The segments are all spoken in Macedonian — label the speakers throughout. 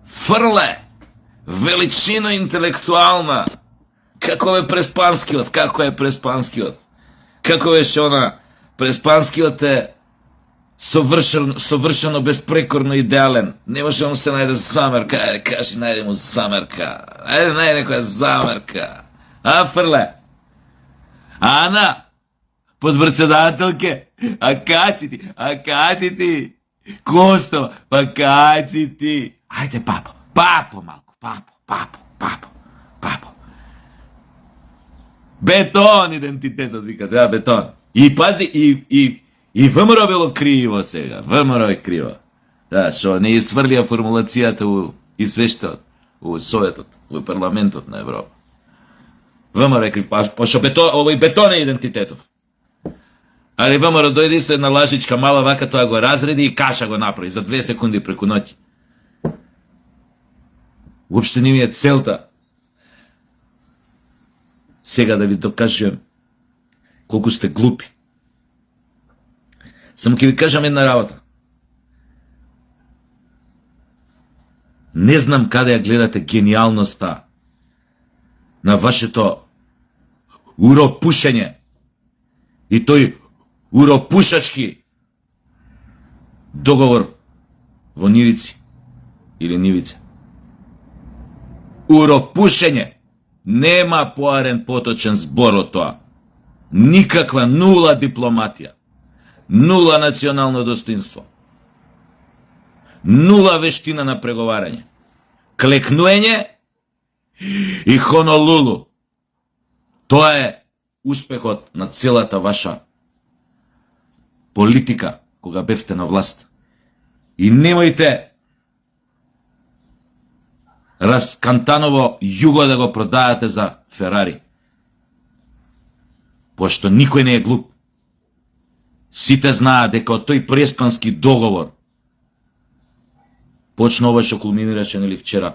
Speaker 1: Фрле, величина интелектуална. Како е преспанскиот, како е преспанскиот. Како е шона, преспанскиот е совршено безпрекорно идеален. Не може да му се најде замерка. Ајде, кажи, најде му замерка. Ајде, најде некоја замерка. А, Фрле? Ана, подпредседателке, а качи ти. Косто, па качи ти. Ајде, папо малко, папо. Бетон идентитетот, вика, да, бетон. И пази, и ВМРО било криво сега. ВМРО е криво. Да, шо не изфрлија формулацијата у извештаот, у Советот, у парламентот на Европа. ВМРО е крив, пошо овој бетон е идентитетов. Али ВМРО дојде со една лажичка мала вака, тоа го разреди и каша го направи за 2 секунди преку ноќ. Уопште не ми е целта сега да ви докажем колку сте глупи. Само ќе ви кажам една работа. Не знам каде ја гледате гениалноста на вашето уропушење и тој уропушачки договор во Нивици или Нивица. Уропушење. Нема поарен поточен збор од тоа. Никаква, нула дипломатија. Нула национално достоинство. Нула вештина на преговарање. Клекнуење и Хонолулу. Тоа е успехот на целата ваша политика кога бевте на власт. И немојте раскантаново југо да го продавате за Ферари. Пошто никој не е глуп. Сите знаат дека од тој преспански договор почна ова што кулминираше нели вчера,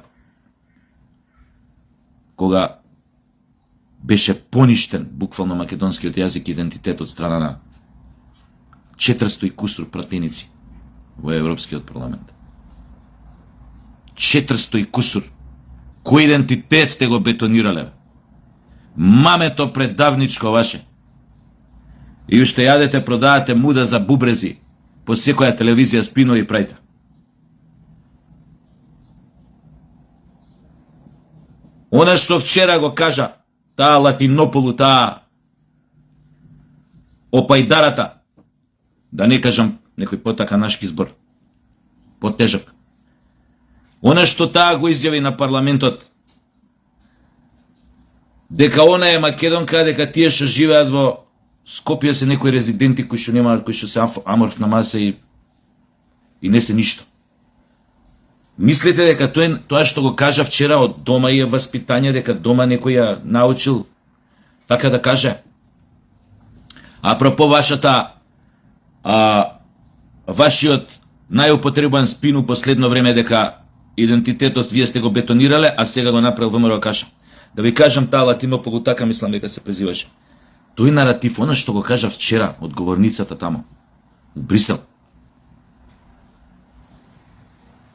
Speaker 1: кога беше поништен буквално македонскиот јазик и идентитет од страна на 400 и кусур пратеници во Европскиот парламент. 400 и кусур. Кој идентитет сте го бетонирале? Мамето предавничко ваше. И уште јадете, продавате муда за бубрези по секоја телевизија спинови прајте. Она што вчера го кажа таа Латинополу, таа опајдарата, да не кажам некој потака нашки збор, потежак. Она што таа го изјави на парламентот, дека она е македонка, дека тие што живеат во Скопје се некои резиденти кои што немаат, кои што се аморф на маса и не се ништо. Мислите дека тоа што го кажа вчера од дома и е васпитање, дека дома некој ја научил така да каже? Апропо вашиот најупотребен спин у последно време дека идентитетот вие сте го бетонирале, а сега го направил ВМРО каша. Да ви кажам, таа Латинополу, така мислам дека се презиваше. Тој наратив, она што го кажа вчера од говорницата тамо, у Брисел.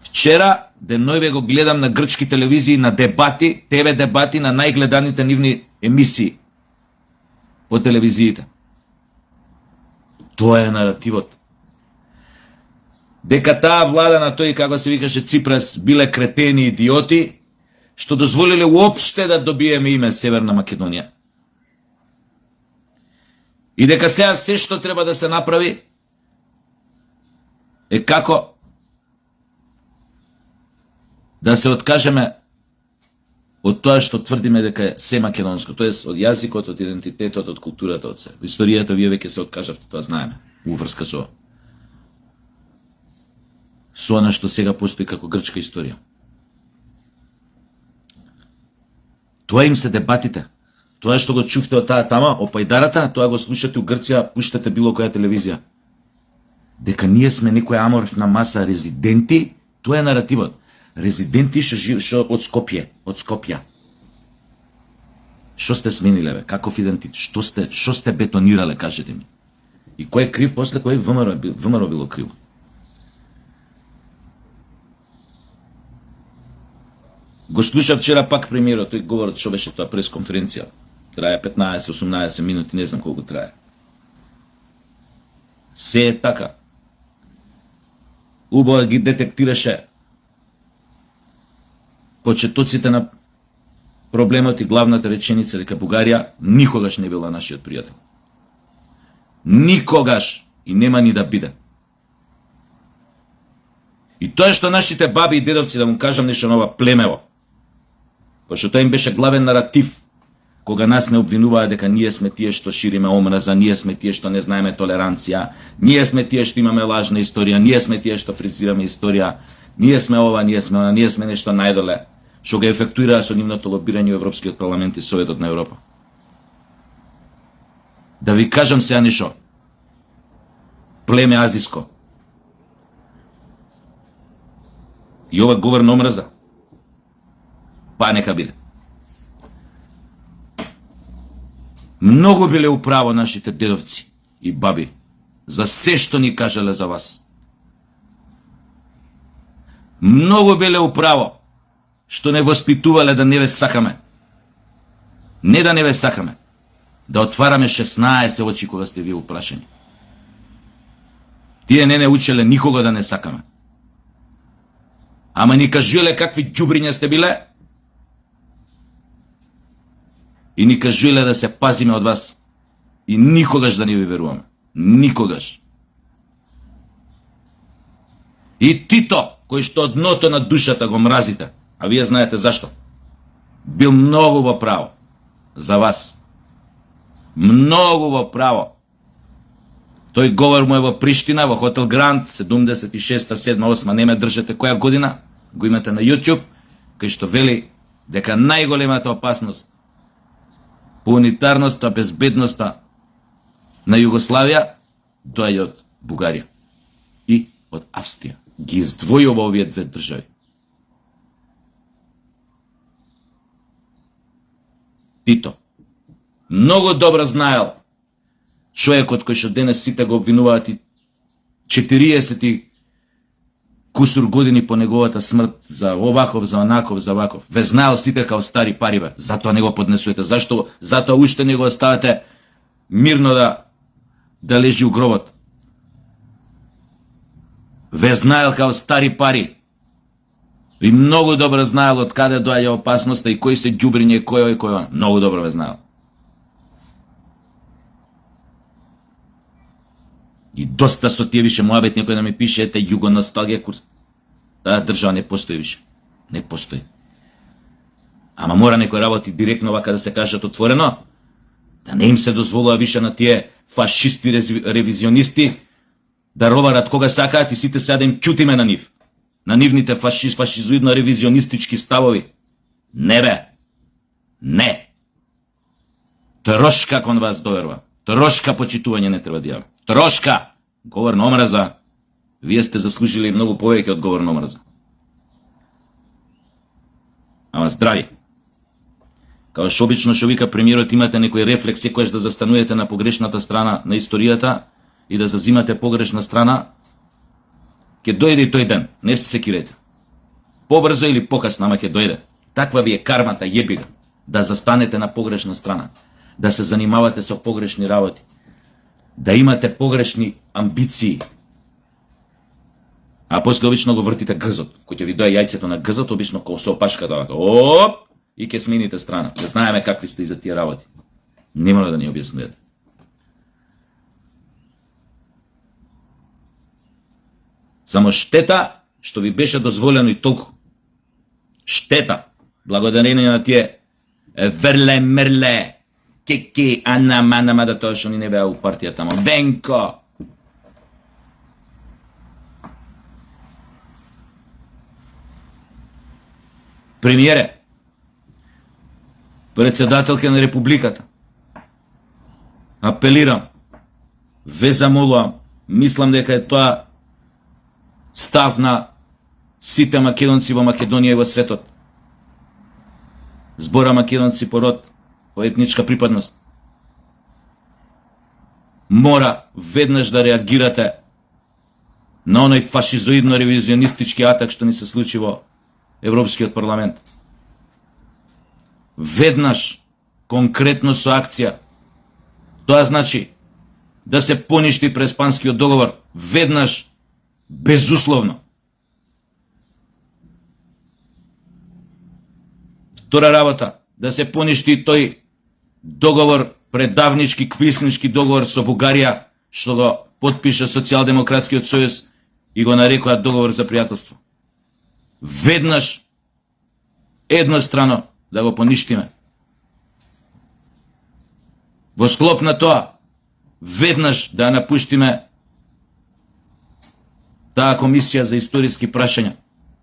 Speaker 1: Вчера, денојве го гледам на грчки телевизии, на дебати, ТВ дебати, на најгледаните нивни емисии по телевизиите. Тоа е наративот. Дека таа влада на тој, како се викаше Ципрас, биле кретени идиоти, што дозволиле уопште да добиеме име Северна Македонија. И дека сега се што треба да се направи е како да се откажеме од тоа што тврдиме дека е се македонско, тоест од јазикот, од идентитетот, од културата, од се. Во историјата вие веќе се откажавте, тоа знаеме, уврска со она што сега постои како грчка историја. Тоа им се дебатите. Тоа што го чувте од таа тама, опајдарата, тоа го слушате у Грција, пуштате било која телевизија. Дека ние сме некоја аморфна маса резиденти, тоа е наративот. Резиденти што од Скопје. Што сте смениле, бе? Каков идентитет? Што сте бетонирале, кажете ми? И кој е крив после, кој ВМРО било криво? Го слуша вчера пак премиерот, тој говорот што беше тоа пресконференција. Трае 15-18 минути, не знам колку трае. Се е така. Убаво ги детектираше почетоците на проблемот и главната реченица дека Бугарија никогаш не била нашиот пријател. Никогаш и нема ни да биде. И тоа што нашите баби и дедовци, да му кажам нешто на ова племево, пошто тоа им беше главен наратив, кога нас не обвинуваа дека ние сме тие што шириме омраза, ние сме тие што не знаеме толеранција, ние сме тие што имаме лажна историја, ние сме тие што фризираме историја, ние сме ова, ние сме она, ние сме нешто најдоле, што го ефектуираа со нивното лобирање во Европскиот парламент и Советот на Европа. Да ви кажам сега нешто. Племе азиско. И ова говор на омраза. Па нека биде. Многу биле управо нашите дедовци и баби за се што ни кажале за вас. Многу биле управо што не воспитувале да не ве сакаме. Не да не ве сакаме, да отвараме 16 очи кога сте вие упрашени. Тие не учеле никога да не сакаме. Ама ни кажуле какви ѓубриња сте биле и ни кажуле да се пазиме од вас и никогаш да не ви веруваме. Никогаш. И Тито, кој што од дното на душата го мразите, а вие знаете зашто, бил многу во право за вас. Многу во право. Тој говор му е во Приштина, во хотел Гранд, 76-та, 7-та, 8-та, не ме држете која година, го имате на YouTube, кај што вели дека најголемата опасност по унитарноста, безбедноста на Југославија доаѓа од Бугарија и од Австрија. Ги издвојува овие две држави. Тито многу добро знаел човекот кој што денес сите го обвинуваат и 40 кусур години по неговата смрт за оваков, за онаков, за ваков. Ве знаел сите као стари пари, бе. Затоа не го поднесувате. Зашто? Затоа уште не го оставате мирно да лежи у гробот. Ве знаел као стари пари. И многу добро знаел од каде доаѓа опасноста и кои се ѓубриње, кој и кој он. Многу добро ве знаел. И доста со тие више муабет некој да ми пише, ете југоносталгија курс. Таа држава не постои више. Не постои. Ама мора некој работи директно вака да се кажат отворено, да не им се дозволува више на тие фашисти ревизионисти да роварат кога сакаат и сите сега да им ќутиме на нив. На нивните фашизоидно ревизионистички ставови. Не бе. Не. Трошка кон вас доверува. Трошка почитување не треба да јаве. Трошка! Говор на омраза. Вие сте заслужили многу повеќе од говор на омраза. Ама здрави. Као што обично што вика премиерот, имате некој рефлекс секојаш да застануете на погрешната страна на историјата и да зазимате погрешна страна, ќе дојде и тој ден. Не се секирете. Побрзо или покасно, ама ќе дојде. Таква ви е кармата, јебига. Да застанете на погрешна страна. Да се занимавате со погрешни работи. Да имате погрешни амбиции. А после обично го вртите грзот. Кој ќе ви доја јајцето на грзот, обично кол со опашката вака. Оп! И ќе смените страна. Не знаеме какви сте и за тие работи. Не мора да ни објаснувате. Само штета што ви беше дозволено и толку. Штета. Благодарение на тие верле, мерле, кеки, ана, мана, мада тоа што ни не беа у партијата, ама Венко. Премиере, председателка на Републиката, апелирам, ве замолувам, мислам дека е тоа став на сите македонци во Македонија и во светот. Збора македонци по род, по етничка припадност. Мора веднаш да реагирате на оној фашизоидно ревизионистички атак што ни се случи во Европскиот парламент. веднаш, конкретно со акција. Тоа значи да се поништи Преспанскиот договор веднаш, безусловно. Втора работа, да се поништи тој договор, предавнички, квиснички договор со Бугарија, што го потпиша Социјалдемократскиот сојуз и го нарекоа договор за пријателство. Веднаш, еднострано да го поништиме. Во склоп на тоа, веднаш да напуштиме таа комисија за историски прашања.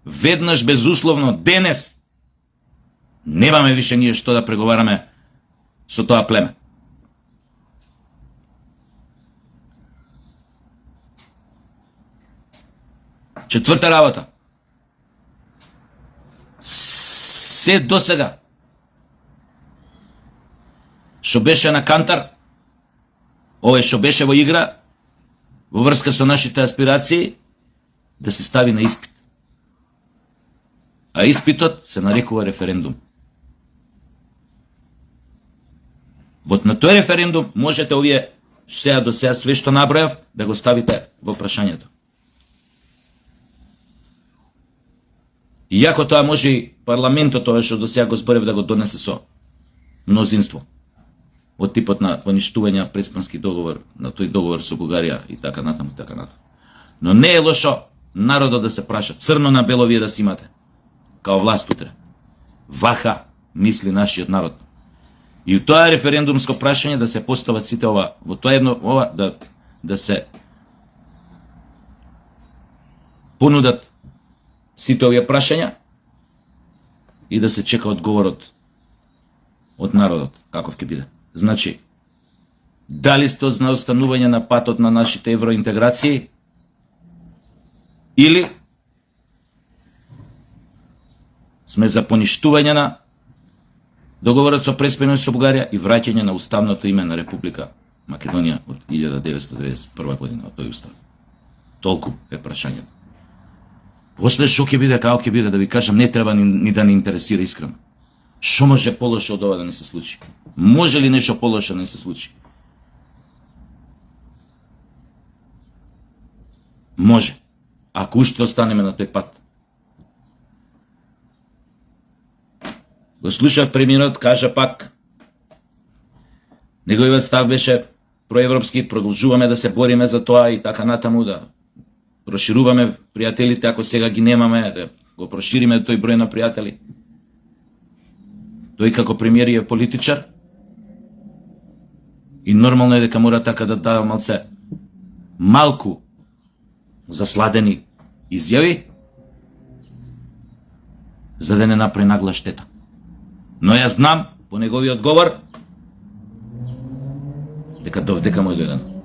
Speaker 1: Веднаш, безусловно, денес немаме више ние што да преговараме со тоа племе. Четврта работа. Се досега што беше на кантар, овој што беше во игра, во врска со нашите аспирации, да се стави на испит. А испитот се нарекува референдум. Вот на тој референдум можете овие сега до сега све што набројав да го ставите во прашањето. Иако тоа може и парламентот ова што до сега го зборев да го донесе со мнозинство. Од типот на поништување Преспански договор, на тој договор со Бугарија и така натаму и така натаму. Но не е лошо народот да се праша, црно на бело вие да си имате, као власт утре. Ваха мисли нашиот народ. И у тоа референдумско прашање да се постават сите ова, во тоа едно ова да се понудат сите овие прашања и да се чека одговорот од народот, каков ќе биде. Значи, дали сте за останување на патот на нашите евроинтеграции или сме за поништување на договорот со Преспанија со Бугарија и враќање на уставното име на Република Македонија од 1991 година, од тој устав. Толку е прашањето. После шо ќе биде, како ќе биде, да ви кажам, не треба ни да не интересира искрено. Шо може полошо од ова да не се случи? Може ли нешто полошо да не се случи? Може. Ако уште останеме на тој пат. Го слушав премиерот, кажа пак, неговиот став беше проевропски, продолжуваме да се бориме за тоа и така натаму, да прошируваме пријателите, ако сега ги немаме, да го прошириме тој број на пријатели. Тој како премиер е политичар и нормално е дека мора така да дава малку засладени изјави, за да не направи нагла штета. Но јас знам, по неговиот говор, дека довдека му е дојдено.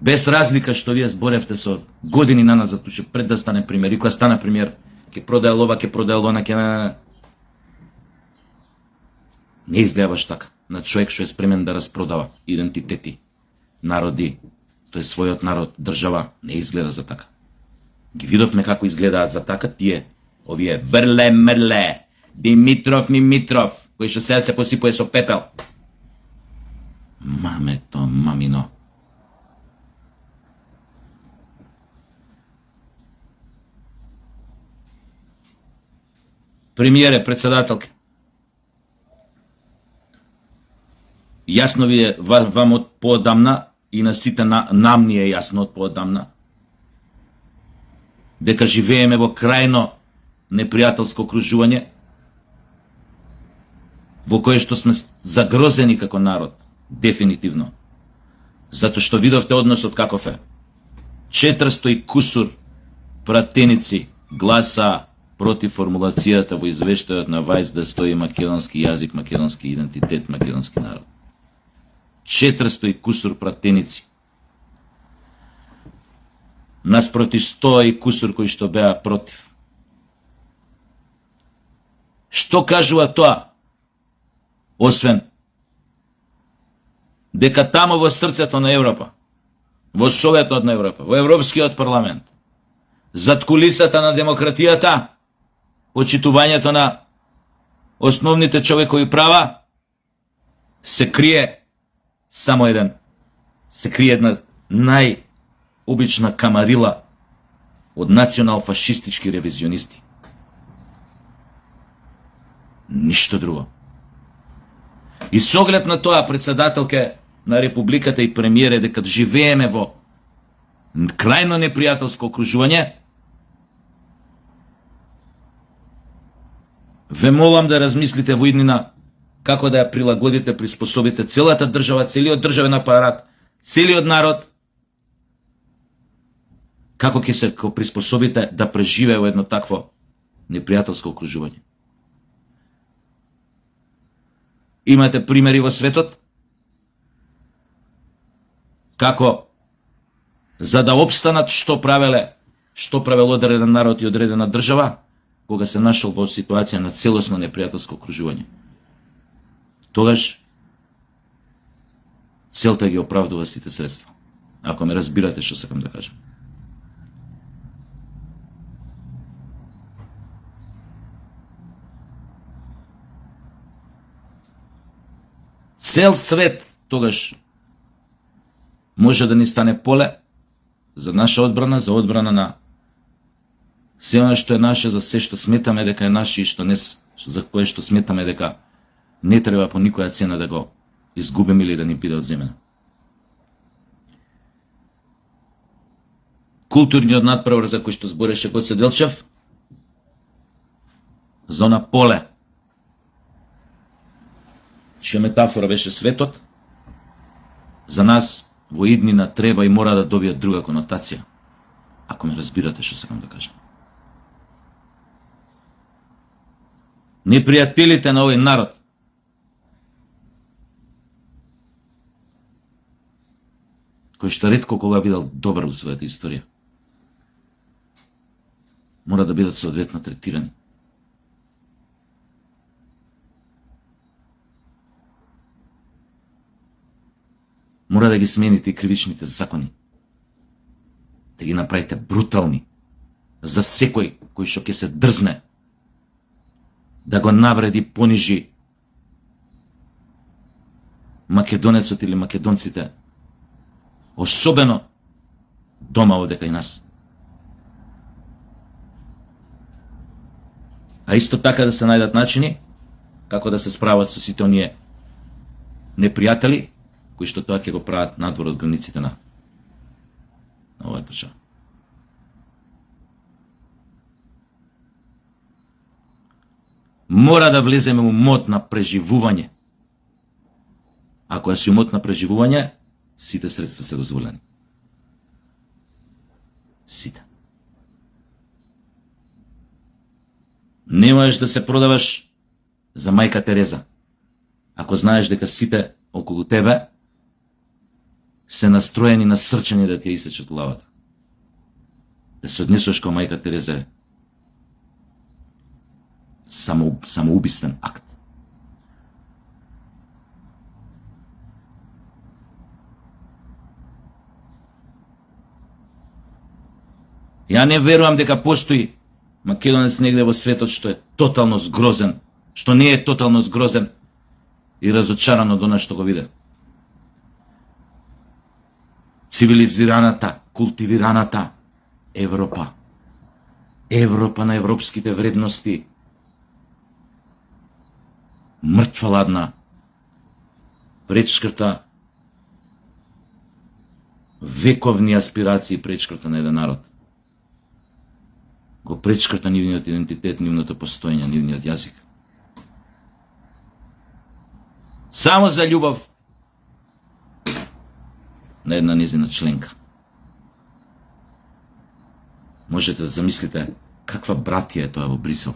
Speaker 1: Без разлика што вие зборевте со години наназад, уште пред да стане премиер, и кога стана премиер, ќе продаел ова, ќе продаел она, ќе не изгледаш така на човек што е спремен да распродава идентитети, народи, тој својот народ, држава, не изгледа за така. Ги видовме како изгледаат за така тие, овие врле мрле, Димитров Мимитров, кој што сега се посипува со пепел. Мамето, мамино. Премиере, председателке, јасно ви е вам од поодамна и на сите нам ни е јасно од поодамна дека живееме во крајно непријателско окружување во кое што сме загрозени како народ, дефинитивно. Затоа што видовте односот каков е. 400 и кусур пратеници гласа против формулацијата во извештајот на ВАјС да стои македонски јазик, македонски идентитет, македонски народ. 400 и кусур пратеници. Наспроти 100 и кусур кои што беа против. Што кажува тоа? Освен дека тамо во срцето на Европа, во Советот на Европа, во Европскиот парламент, зад кулисата на демократијата, почитувањето на основните човекови права, се крие само се крие една најобична камарила од национал-фашистички ревизионисти. Ништо друго. И с оглед на тоа, председателке на Републиката и премиере, дека живееме во крајно непријателско окружување, ве молам да размислите во иднина како да ја прилагодите, приспособите целата држава, целиот државен апарат, целиот народ, како ќе се приспособите да преживее во едно такво непријателско окружување. Имате примери во светот како за да обстанат што правел одреден народ и одредена држава кога се нашол во ситуација на целосно непријателско окружување. Тогаш целта ги оправдува сите средства. Ако ме разбирате што сакам да кажам. Цел свет тогаш може да ни стане поле за наша одбрана, за одбрана на се оно што е наше, за се што сметаме дека е наше и што не, за кое што сметаме дека не треба по никоја цена да го изгубиме или да ни биде одземено. Културниот надпревар за кој што збореше Гоце Делчев, за она поле, чија метафора беше светот, за нас во иднина треба и мора да добијат друга конотација, ако ме разбирате што сакам да кажам. Непријателите на овој народ кој што ретко кога видел добар во својата историја, мора да бидат соодветно третирани. Мора да ги смените и кривичните закони. Да ги направите брутални за секој кој што ќе се дрзне да го навреди, понижи македонецот или македонците, особено дома овде кај нас. А исто така да се најдат начини како да се справат со сите оние непријатели кои што тоа ќе го прават надвор од границите на оваа држава. Мора да влеземе у мод на преживување. Ако е мод на преживување, сите средства се дозволени. Сите. Не можеш да се продаваш за мајка Тереза, ако знаеш дека сите околу тебе се настроени, насрчени да ти ја исечат главата. Да се однесуваш као мајка Тереза е самоубиствен акт. Ја не верувам дека постои македонец негде во светот што е тотално згрозен, што не е тотално згрозен и разочаран од она што го виде. Цивилизираната, култивираната Европа. Европа на европските вредности. Мртва ладна. Пречкрта вековни аспирации, пречкрта на еден народ. Го пречкрта нивниот идентитет, нивното постоење, нивниот јазик. Само за љубов на една незина членка. Можете да замислите каква братија е тоа во Брисел.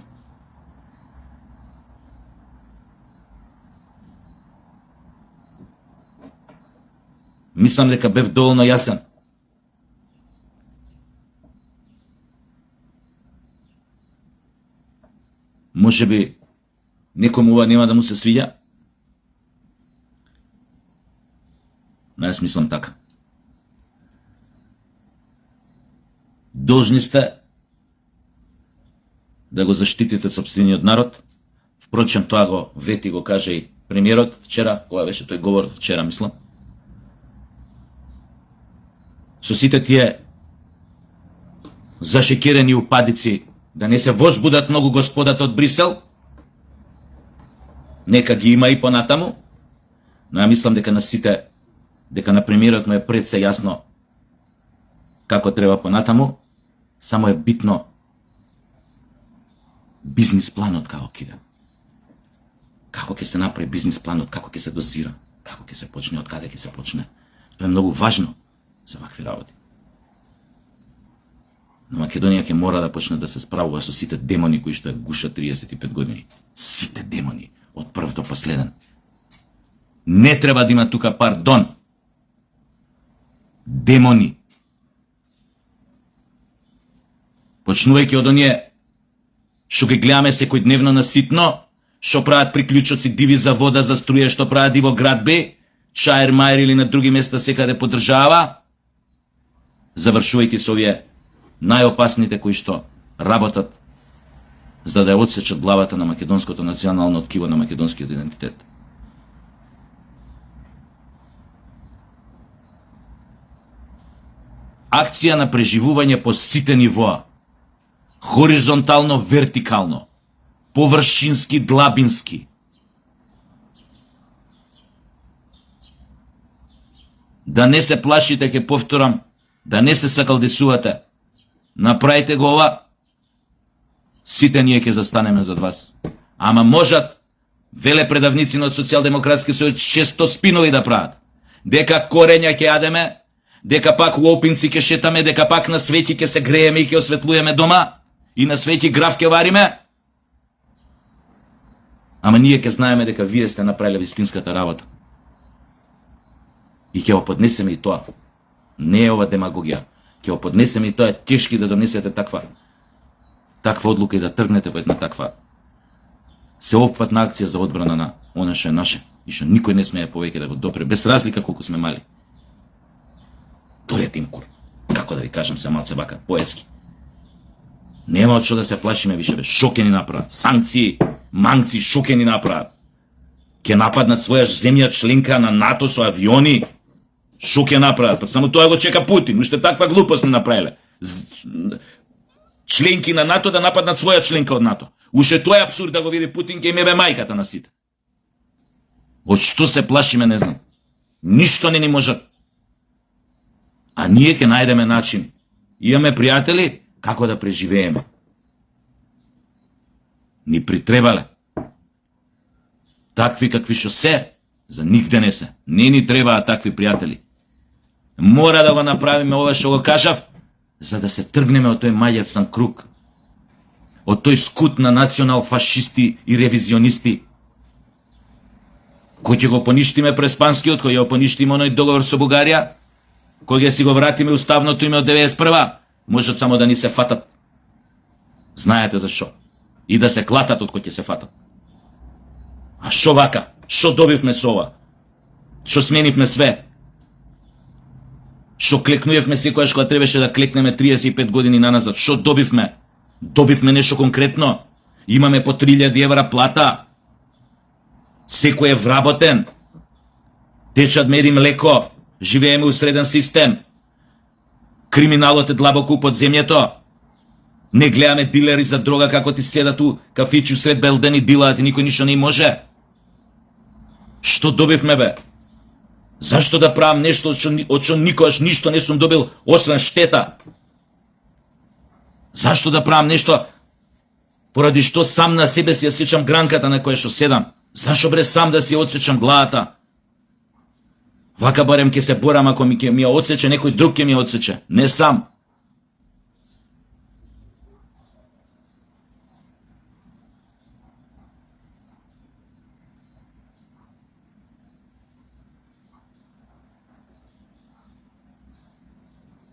Speaker 1: Мислам дека бев доволно јасен. Може би некому ова нема да му се свиѓа, но јас мислам така. Должни сте да го заштитите сопствениот народ. Впрочем, тоа го вети, го каже и премиерот вчера, кога беше тој говор вчера, мислам. Со сите тие зашекерени упадици, да не се возбудат многу господата од Брисел, нека ги има и понатаму, но ја мислам дека на сите, дека на премиерот му е пред се јасно како треба понатаму, само е битно бизнис планот како киде. Како ќе се направи бизнис планот, како ќе се дозира, како ќе се почне, од каде ќе се почне. Тоа е многу важно за вакви работи. Но Македонија ќе мора да почне да се справува со сите демони кои што ја гушат 35 години. Сите демони, од прв до последен. Не треба да има тука пардон. Демони. Почнувајќи од оние што ги гледаме секојдневно на ситно, што прават приклучоци диви за вода, за струја, што прават и во градби, Чаер Мајер или на други места секаде поддржава, завршувајќи со овие најопасните кои што работат за да ја отсечат главата на македонското национално ткиво, на македонскиот идентитет. Акција на преживување по сите нивоа. Хоризонтално, вертикално, површински, длабински. Да не се плашите, ќе повторам, да не се сакалдесувате. Направите го ова, сите ние ќе застанеме зад вас. Ама можат, веле предавници од Социјалдемократски сојуз, често спинови да прават. Дека корења ќе јадеме, дека пак лопинци ќе шетаме, дека пак на свети ќе се грееме и ќе осветлуеме дома, и на свети граф ќе вариме. Ама ние ќе знаеме дека вие сте направиле вистинската работа. И ќе го поднесеме и тоа. Не е ова демагогија. Ќе го поднесеме и тоа е тешки да донесете таква одлука и да тргнете во една таква сеопфатна акција за одбрана на она што е наше и што никој не смее повеќе да го допре, без разлика колку сме мали. Дорете им кур. Како да ви кажам се малце вака, поетски. Нема од што да се плашиме више, бе. Шо ќе ни направат? Санкции, манци, шо ќе ни направат? Ќе нападнат своја земја членка на НАТО со авиони? Шо ќе направат? Па само тоа го чека Путин, уште таква глупост не направиле. Членки на НАТО да нападнат своја членка од НАТО. Уште тоа е абсурд да го види Путин, ќе им ебе мајката на сите. Од што се плашиме, не знам. Ништо не ни можат. А ние ќе најдеме начин. Имаме пријатели како да преживееме. Ни притребале. Такви какви што се, за нигде не се. Не ни требаат такви пријатели. Мора да го направиме ова што го кажав, за да се тргнеме од тој маѓарсан круг. Од тој скут на национал-фашисти и ревизионисти. Кој ќе го поништиме преспанскиот, кој ќе го поништиме оној договор со Бугарија, кој ќе си го вратиме уставното име од 91-а, можат само да ни се фатат. Знаете зашо. И да се клатат од кој ќе се фатат. А шо вака? Шо добивме со ова? Шо сменивме све? Шо клекнуевме секојаш кога требаше да клекнеме 35 години наназад? Шо добивме? Добивме нешто конкретно? Имаме по 3000 евра плата? Секој е вработен? Течат мед и млеко? Живееме у среден систем? Криминалот е длабоко под земјето? Не гледаме дилери за дрога како ти седат у кафичи сред Белден и дилаат и никој ништо не може? Што добивме, бе? Зашто да правам нешто од што никогаш ништо не сум добил, освен штета? Зашто да правам нешто поради што сам на себе си ја сечам гранката на која што седам? Зашо бре сам да си отсечам главата? Вака барем ќе се борам, ако ми ја отсече, некој друг ќе ми ја отсече, не сам.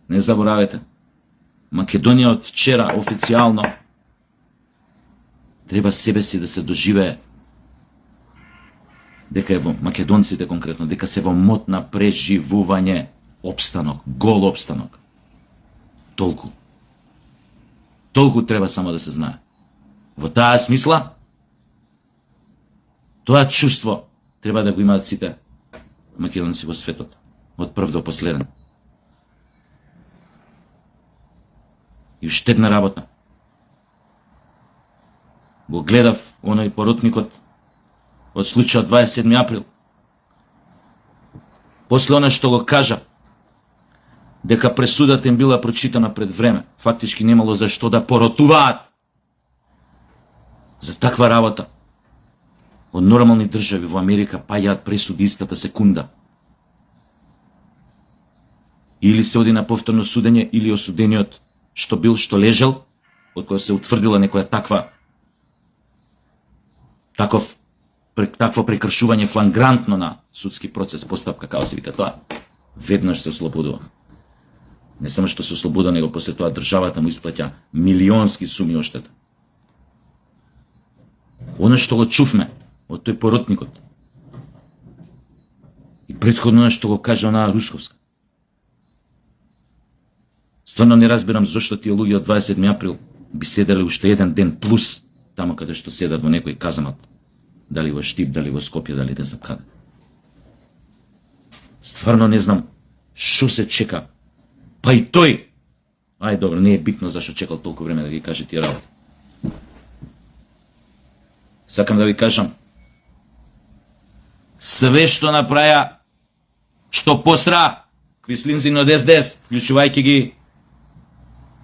Speaker 1: Не заборавете, Македонија од вчера официјално треба себе си да се доживее дека е во македонците конкретно, дека се во мод на преживување, опстанок, гол опстанок. Толку треба само да се знае. Во таа смисла, тоа чувство треба да го имаат сите македонци во светот, од прв до последен. И уште една работа. Го гледав оној поротникот од случајот 27 април. После она што го кажа, дека пресудата им била прочитана пред време, фактички немало за што да поротуваат. За таква работа од нормални држави во Америка паѓаат пресуди истата секунда. Или се оди на повторно судење, или осудениот што бил, што лежал, од која се утврдила некоја такво прекршување флангрантно на судски процес, постапка, како се вика тоа, веднаш се ослободува. Не само што се ослободува, него после тоа државата му исплаќа милионски суми оштета. Оно што го чувме од тој поротникот и претходно што го кажа онаа Русковска. Стварно не разбирам зошто тие луѓе од 27 април би седеле уште еден ден плюс тамо каде што седат во некој казамат. Дали во Штип, дали во Скопје, дали не знам каде. Стварно не знам што се чека. Па и тој, ај добро, не е битно зашто чекал толку време да ги каже тие работи. Сакам да ви кажам, све што направија, што посра Квислинзин од СДС, вклучувајќи ги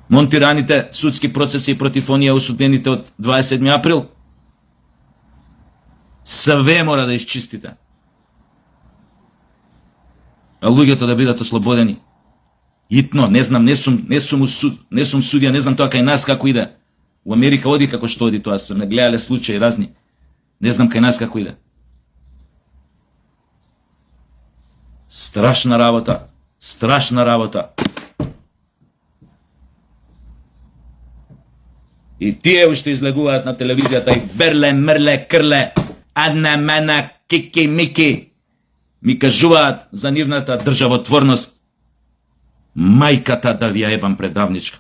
Speaker 1: монтираните судски процеси против оние осудените од 27 април, све мора да исчистите. А луѓето да бидат ослободени. Итно, не знам, не сум судија, не знам тоа кај нас како иде. У Америка оди како што оди тоа, не гледале случаи разни. Не знам кај нас како иде. Страшна работа, страшна работа. И тие уште излегуваат на телевизијата и берле, мерле, крле, адна, мана, кики, мики. Ми кажуваат за нивната државотворност. Мајката да ви ја ебам предавничка.